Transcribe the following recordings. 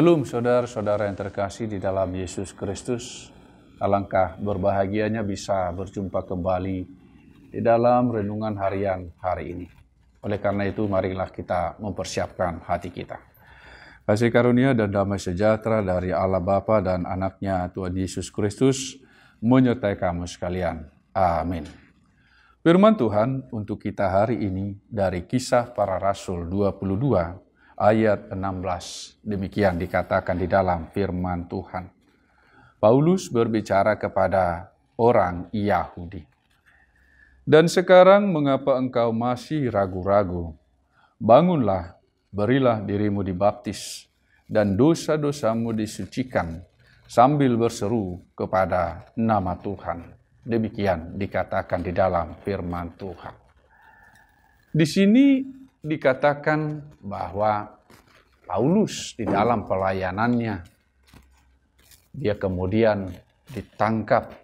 Shalom saudara-saudara yang terkasih di dalam Yesus Kristus. Alangkah berbahagianya bisa berjumpa kembali di dalam renungan harian hari ini. Oleh karena itu marilah kita mempersiapkan hati kita. Kasih karunia dan damai sejahtera dari Allah Bapa dan anaknya Tuhan Yesus Kristus menyertai kamu sekalian. Amin. Firman Tuhan untuk kita hari ini dari Kisah Para Rasul 22 ayat 16. Demikian dikatakan di dalam firman Tuhan. Paulus berbicara kepada orang Yahudi. Dan sekarang mengapa engkau masih ragu-ragu? Bangunlah, berilah dirimu dibaptis, dan dosa-dosamu disucikan, sambil berseru kepada nama Tuhan. Demikian dikatakan di dalam firman Tuhan. Di sini dikatakan bahwa Paulus di dalam pelayanannya, dia kemudian ditangkap,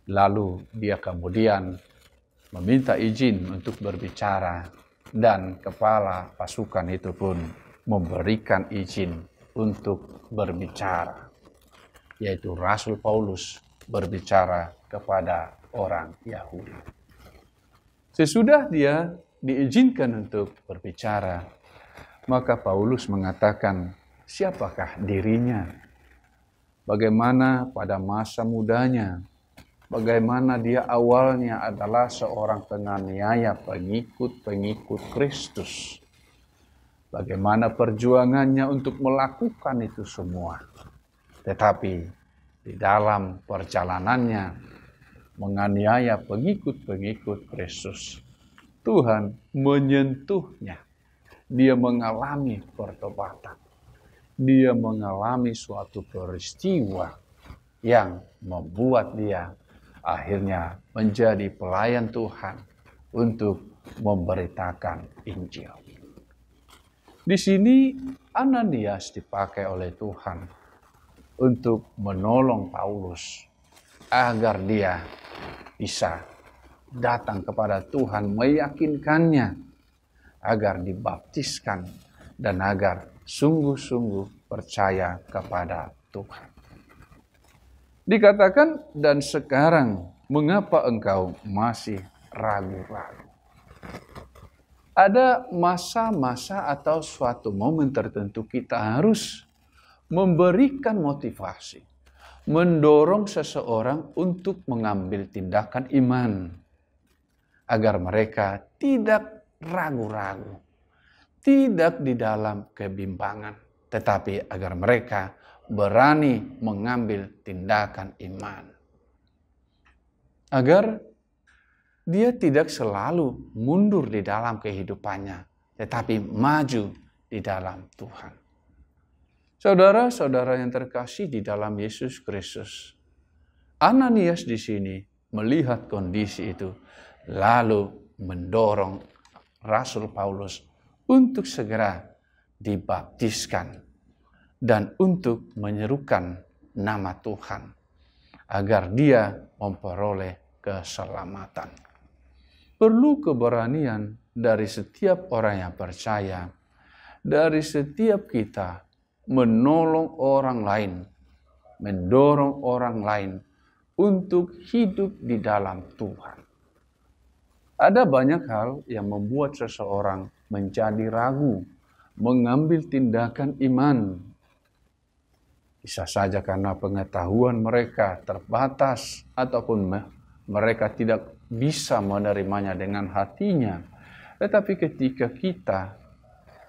lalu dia kemudian meminta izin untuk berbicara, dan kepala pasukan itu pun memberikan izin untuk berbicara, yaitu Rasul Paulus berbicara kepada orang Yahudi. Sesudah dia diizinkan untuk berbicara, maka Paulus mengatakan siapakah dirinya, bagaimana pada masa mudanya, bagaimana dia awalnya adalah seorang penganiaya pengikut Kristus, bagaimana perjuangannya untuk melakukan itu semua. Tetapi di dalam perjalanannya menganiaya pengikut Kristus, Tuhan menyentuhnya. Dia mengalami pertobatan. Dia mengalami suatu peristiwa yang membuat dia akhirnya menjadi pelayan Tuhan untuk memberitakan Injil. Di sini Ananias dipakai oleh Tuhan untuk menolong Paulus agar dia bisa datang kepada Tuhan, meyakinkannya agar dibaptiskan dan agar sungguh-sungguh percaya kepada Tuhan. Dikatakan, dan sekarang mengapa engkau masih ragu-ragu? Ada masa-masa atau suatu momen tertentu kita harus memberikan motivasi, mendorong seseorang untuk mengambil tindakan iman, agar mereka tidak ragu-ragu, tidak di dalam kebimbangan, tetapi agar mereka berani mengambil tindakan iman. Agar dia tidak selalu mundur di dalam kehidupannya, tetapi maju di dalam Tuhan. Saudara-saudara yang terkasih di dalam Yesus Kristus, Ananias di sini melihat kondisi itu, lalu mendorong Rasul Paulus untuk segera dibaptiskan dan untuk menyerukan nama Tuhan agar dia memperoleh keselamatan. Perlu keberanian dari setiap orang yang percaya, dari setiap kita menolong orang lain, mendorong orang lain untuk hidup di dalam Tuhan. Ada banyak hal yang membuat seseorang menjadi ragu, mengambil tindakan iman. Bisa saja karena pengetahuan mereka terbatas, ataupun mereka tidak bisa menerimanya dengan hatinya. Tetapi ketika kita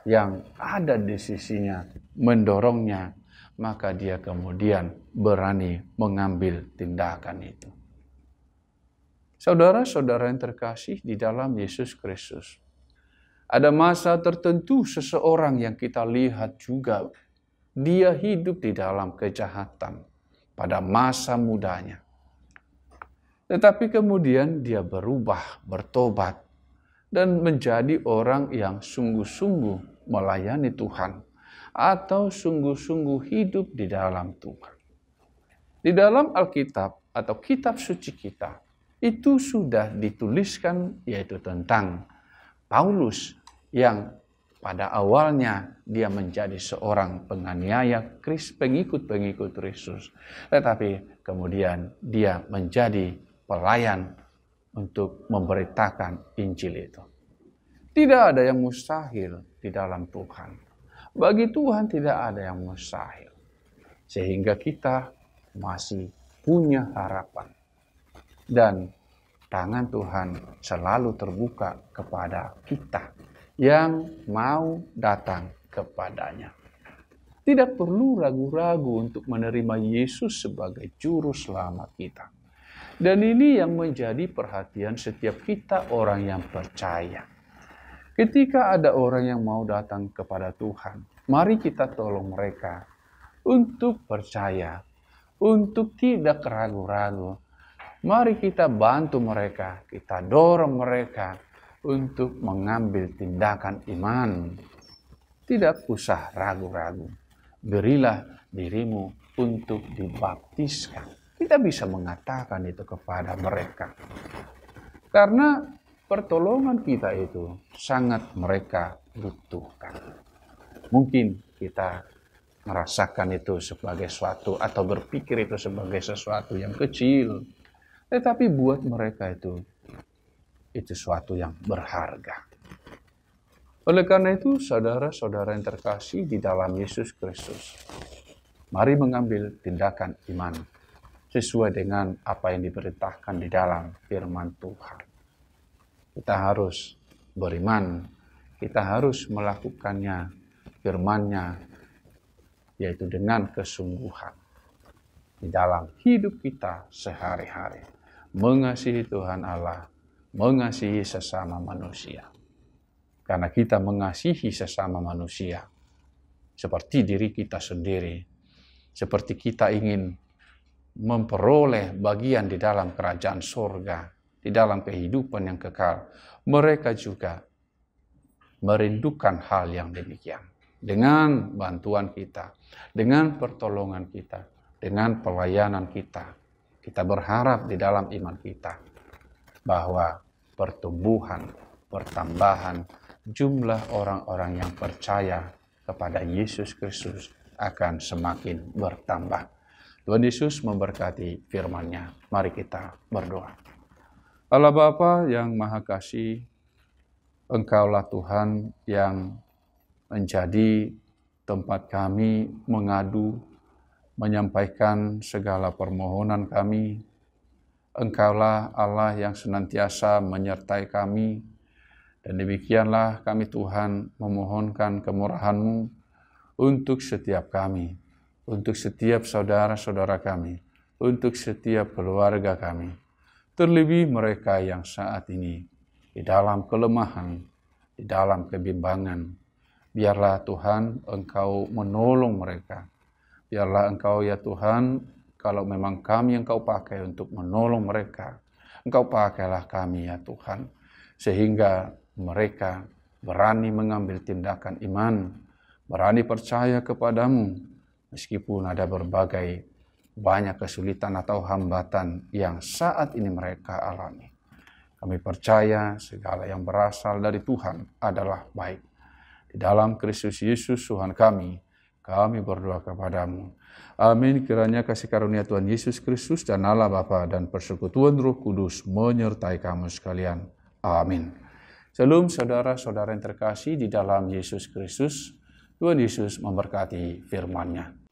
yang ada di sisinya mendorongnya, maka dia kemudian berani mengambil tindakan itu. Saudara-saudara yang terkasih di dalam Yesus Kristus, ada masa tertentu seseorang yang kita lihat juga, dia hidup di dalam kejahatan pada masa mudanya. Tetapi kemudian dia berubah, bertobat, dan menjadi orang yang sungguh-sungguh melayani Tuhan, atau sungguh-sungguh hidup di dalam Tuhan. Di dalam Alkitab atau kitab suci kita, itu sudah dituliskan, yaitu tentang Paulus yang pada awalnya dia menjadi seorang penganiaya pengikut-pengikut Kristus. Tetapi kemudian dia menjadi pelayan untuk memberitakan Injil itu. Tidak ada yang mustahil di dalam Tuhan. Bagi Tuhan tidak ada yang mustahil. Sehingga kita masih punya harapan. Dan tangan Tuhan selalu terbuka kepada kita yang mau datang kepadanya. Tidak perlu ragu-ragu untuk menerima Yesus sebagai juru selamat kita. Dan ini yang menjadi perhatian setiap kita orang yang percaya. Ketika ada orang yang mau datang kepada Tuhan, mari kita tolong mereka untuk percaya, untuk tidak ragu-ragu. Mari kita bantu mereka, kita dorong mereka untuk mengambil tindakan iman. Tidak usah ragu-ragu. Berilah dirimu untuk dibaptiskan. Kita bisa mengatakan itu kepada mereka. Karena pertolongan kita itu sangat mereka butuhkan. Mungkin kita merasakan itu sebagai suatu atau berpikir itu sebagai sesuatu yang kecil. Tetapi buat mereka itu suatu yang berharga. Oleh karena itu, saudara-saudara yang terkasih di dalam Yesus Kristus, mari mengambil tindakan iman sesuai dengan apa yang diperintahkan di dalam firman Tuhan. Kita harus beriman, kita harus melakukannya, firman-Nya, yaitu dengan kesungguhan di dalam hidup kita sehari-hari. Mengasihi Tuhan Allah, mengasihi sesama manusia. Karena kita mengasihi sesama manusia seperti diri kita sendiri, seperti kita ingin memperoleh bagian di dalam kerajaan surga, di dalam kehidupan yang kekal. Mereka juga merindukan hal yang demikian. Dengan bantuan kita, dengan pertolongan kita, dengan pelayanan kita, kita berharap di dalam iman kita bahwa pertumbuhan, pertambahan jumlah orang-orang yang percaya kepada Yesus Kristus akan semakin bertambah. Tuhan Yesus memberkati firman-Nya. Mari kita berdoa. Allah Bapa yang Maha Kasih, Engkaulah Tuhan yang menjadi tempat kami mengadu, menyampaikan segala permohonan kami. Engkaulah Allah yang senantiasa menyertai kami, dan demikianlah kami Tuhan memohonkan kemurahan-Mu untuk setiap kami, untuk setiap saudara-saudara kami, untuk setiap keluarga kami, terlebih mereka yang saat ini di dalam kelemahan, di dalam kebimbangan. Biarlah Tuhan Engkau menolong mereka. Biarlah Engkau ya Tuhan, kalau memang kami yang Engkau pakai untuk menolong mereka, Engkau pakailah kami ya Tuhan, sehingga mereka berani mengambil tindakan iman, berani percaya kepadamu, meskipun ada berbagai banyak kesulitan atau hambatan yang saat ini mereka alami. Kami percaya segala yang berasal dari Tuhan adalah baik. Di dalam Kristus Yesus Tuhan kami berdoa kepadamu. Amin. Kiranya kasih karunia Tuhan Yesus Kristus dan Allah Bapa dan persekutuan Roh Kudus menyertai kamu sekalian. Amin. Shalom saudara-saudara yang terkasih di dalam Yesus Kristus. Tuhan Yesus memberkati firman-Nya.